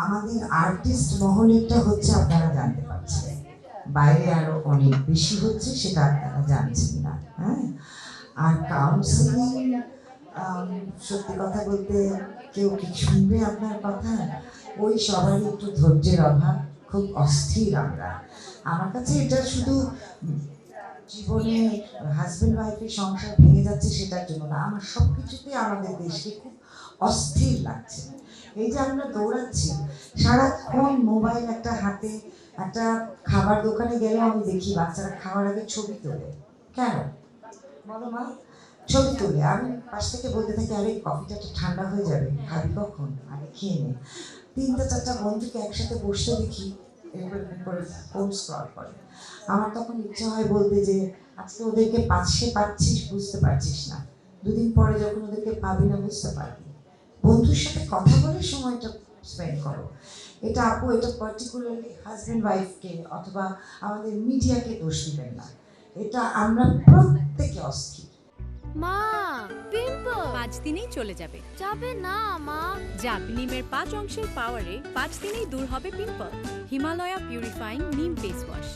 আমাদের আর্টিস্ট মহলেরটা হচ্ছে আপনারা জানতে পারছেন, বাইরে আরো অনেক বেশি হচ্ছে সেটা আপনারা জানছেন না। হ্যাঁ, আর কাউন্সিলিং, সত্যি কথা বলতে কেউ কি শুনবে আপনার কথা? ওই সবারই একটু ধৈর্যের অভাব, খুব অস্থির আমরা। আমার কাছে এটা শুধু জীবনে হাজবেন্ড ওয়াইফের সংসার ভেঙে যাচ্ছে সেটার জন্য না, আমার সব কিছুতে আমাদের দেশকে খুব অস্থির লাগছে। এই যে আমরা দৌড়াচ্ছি সারাক্ষণ, মোবাইল একটা হাতে, একটা খাবার দোকানে গেলে আমি দেখি বাচ্চারা খাওয়ার আগে ছবি তোলে। কেন বলো মা? ছবি তুলে আমি পাশ থেকে বলতে থাকি, আরে কফিটা একটু ঠান্ডা হয়ে যাবে, খাবি কখন, আগে খেয়ে নে। তিনটা চারটা বন্ধুকে একসাথে বসতে দেখি এরকম করে ফোন স্ক্রল করে। আমার তখন ইচ্ছা হয় বলতে যে আজকে ওদেরকে পাচ্ছিস বুঝতে পারছিস না, দুদিন পরে যখন ওদেরকে পাবি না বুঝতে পারবি। বন্ধুর সাথে কথা বলে সময়টা স্পেন্ড করো। এটা আপু, এটা পার্টিকুলারলি হাজব্যান্ড ওয়াইফকে অথবা আমাদের মিডিয়াকে দোষ দিবেন না, এটা আমরা প্রত্যেকে অস্থির। মা, পিম্পল 5 দিনেই চলে যাবে। যাবে না মা। যাক, নিমের 5 অংশের পাওয়ারে 5 দিনেই দূর হবে পিম্পল। হিমালয়া পিউরিফাইং নিম ফেস ওয়াশ।